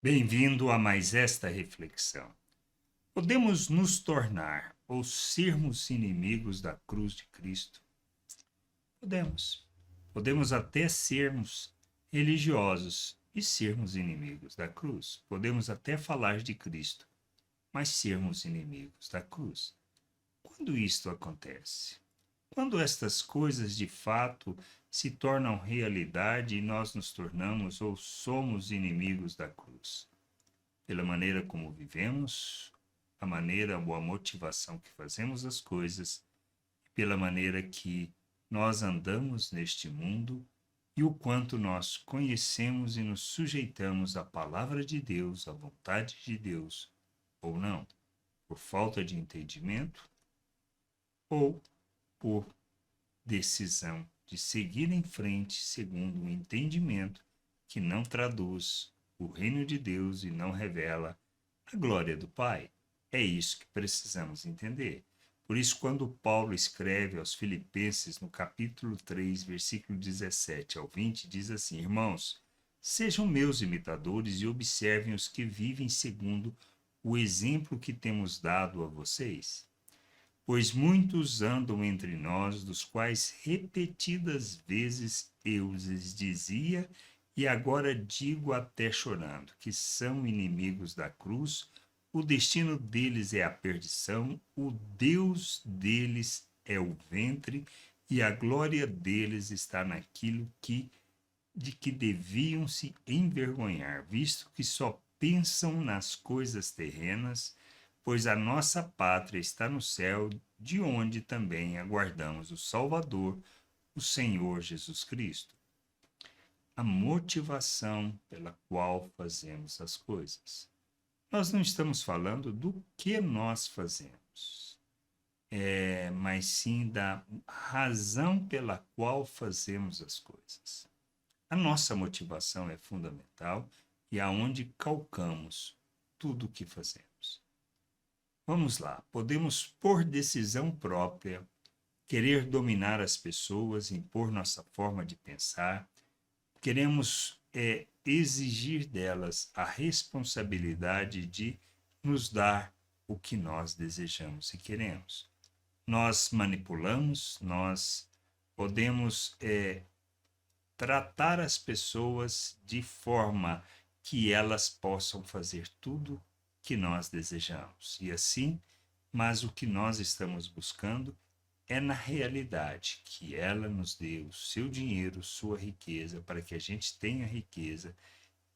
Bem-vindo a mais esta reflexão. Podemos nos tornar ou sermos inimigos da cruz de Cristo? Podemos. Podemos até sermos religiosos e sermos inimigos da cruz. Podemos até falar de Cristo, mas sermos inimigos da cruz. Quando isto acontece? Quando estas coisas de fato se tornam realidade e nós nos tornamos ou somos inimigos da cruz? Pela maneira como vivemos, a maneira ou a motivação que fazemos as coisas, pela maneira que nós andamos neste mundo e o quanto nós conhecemos e nos sujeitamos à palavra de Deus, à vontade de Deus, ou não, por falta de entendimento ou por decisão de seguir em frente segundo um entendimento que não traduz o reino de Deus e não revela a glória do Pai. É isso que precisamos entender. Por isso, quando Paulo escreve aos Filipenses, no capítulo 3, versículo 17 ao 20, diz assim: Irmãos, sejam meus imitadores e observem os que vivem segundo o exemplo que temos dado a vocês. Pois muitos andam entre nós, dos quais repetidas vezes eu lhes dizia, e agora digo até chorando, que são inimigos da cruz, o destino deles é a perdição, o Deus deles é o ventre, e a glória deles está naquilo de que deviam se envergonhar, visto que só pensam nas coisas terrenas, pois a nossa pátria está no céu, de onde também aguardamos o Salvador, o Senhor Jesus Cristo. A motivação pela qual fazemos as coisas. Nós não estamos falando do que nós fazemos, mas sim da razão pela qual fazemos as coisas. A nossa motivação é fundamental e aonde calcamos tudo o que fazemos. Vamos lá, podemos, por decisão própria, querer dominar as pessoas, impor nossa forma de pensar, queremos exigir delas a responsabilidade de nos dar o que nós desejamos e queremos. Nós manipulamos, nós podemos tratar as pessoas de forma que elas possam fazer tudo que nós desejamos. E assim, mas o que nós estamos buscando é na realidade que ela nos dê o seu dinheiro, sua riqueza, para que a gente tenha riqueza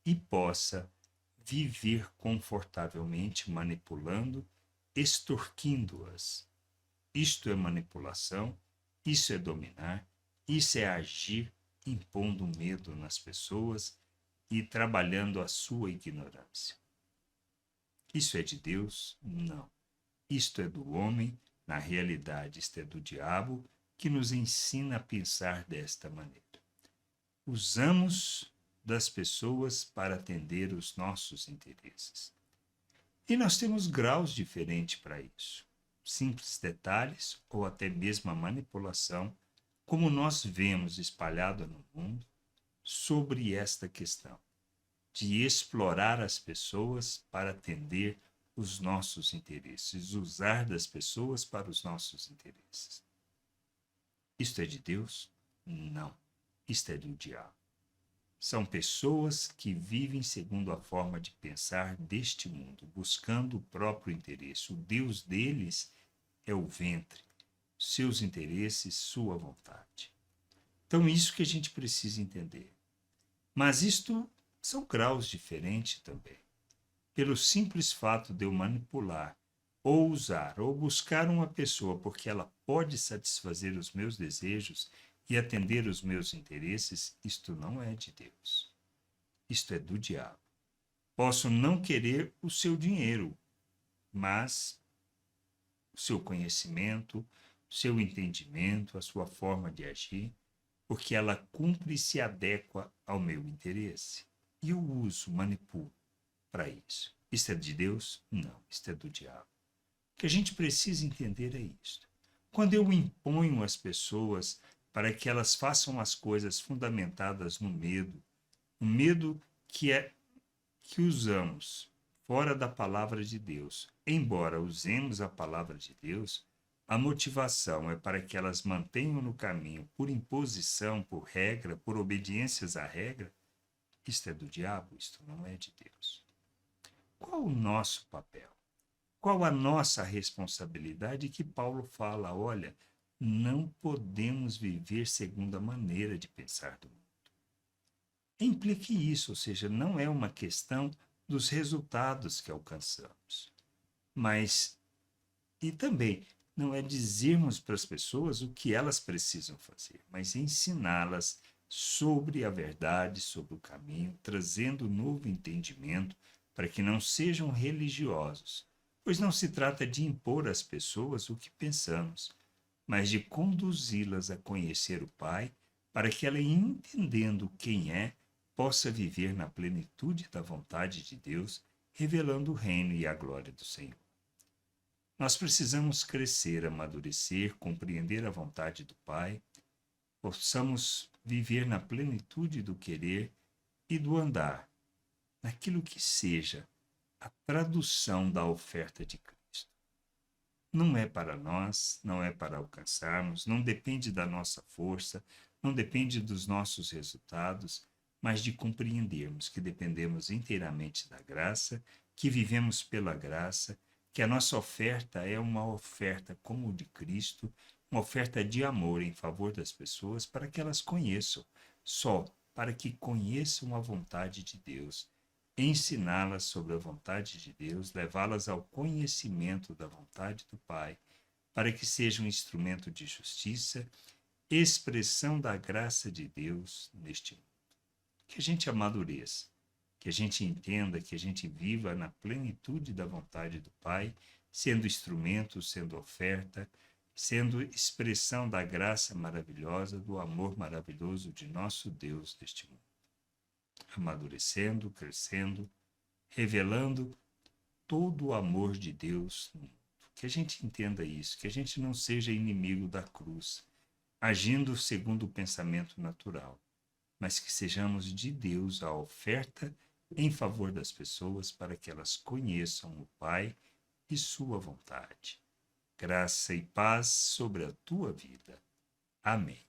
e possa viver confortavelmente manipulando, extorquindo-as. Isto é manipulação, isso é dominar, isso é agir impondo medo nas pessoas e trabalhando a sua ignorância. Isso é de Deus? Não. Isto é do homem, na realidade, isto é do diabo, que nos ensina a pensar desta maneira. Usamos das pessoas para atender os nossos interesses. E nós temos graus diferentes para isso. Simples detalhes ou até mesmo a manipulação, como nós vemos espalhado no mundo, sobre esta questão de explorar as pessoas para atender os nossos interesses, usar das pessoas para os nossos interesses. Isto é de Deus? Não. Isto é do diabo. São pessoas que vivem segundo a forma de pensar deste mundo, buscando o próprio interesse. O Deus deles é o ventre, seus interesses, sua vontade. Então, isso que a gente precisa entender. Mas isto são graus diferentes também. Pelo simples fato de eu manipular, ou usar, ou buscar uma pessoa porque ela pode satisfazer os meus desejos e atender os meus interesses, isto não é de Deus. Isto é do diabo. Posso não querer o seu dinheiro, mas o seu conhecimento, o seu entendimento, a sua forma de agir, porque ela cumpre e se adequa ao meu interesse. E eu uso, manipulo para isso. Isto é de Deus? Não, isto é do diabo. O que a gente precisa entender é isto. Quando eu imponho às pessoas para que elas façam as coisas fundamentadas no medo, um medo que é que usamos fora da palavra de Deus, embora usemos a palavra de Deus, a motivação é para que elas mantenham no caminho por imposição, por regra, por obediências à regra, isto é do diabo, isto não é de Deus. Qual o nosso papel? Qual a nossa responsabilidade? Que Paulo fala, olha, não podemos viver segundo a maneira de pensar do mundo. Implique isso, ou seja, não é uma questão dos resultados que alcançamos, mas e também não é dizermos para as pessoas o que elas precisam fazer, mas ensiná-las sobre a verdade, sobre o caminho, trazendo novo entendimento para que não sejam religiosos, pois não se trata de impor às pessoas o que pensamos, mas de conduzi-las a conhecer o Pai, para que ela, entendendo quem é, possa viver na plenitude da vontade de Deus, revelando o reino e a glória do Senhor. Nós precisamos crescer, amadurecer, compreender a vontade do Pai, possamos viver na plenitude do querer e do andar, naquilo que seja a tradução da oferta de Cristo. Não é para nós, não é para alcançarmos, não depende da nossa força, não depende dos nossos resultados, mas de compreendermos que dependemos inteiramente da graça, que vivemos pela graça, que a nossa oferta é uma oferta como de Cristo, uma oferta de amor em favor das pessoas para que elas conheçam, só para que conheçam a vontade de Deus, ensiná-las sobre a vontade de Deus, levá-las ao conhecimento da vontade do Pai, para que seja um instrumento de justiça, expressão da graça de Deus neste mundo. Que a gente amadureça, que a gente entenda, que a gente viva na plenitude da vontade do Pai, sendo instrumento, sendo oferta, sendo expressão da graça maravilhosa, do amor maravilhoso de nosso Deus neste mundo. Amadurecendo, crescendo, revelando todo o amor de Deus no mundo. Que a gente entenda isso, que a gente não seja inimigo da cruz, agindo segundo o pensamento natural, mas que sejamos de Deus a oferta em favor das pessoas para que elas conheçam o Pai e sua vontade. Graça e paz sobre a tua vida. Amém.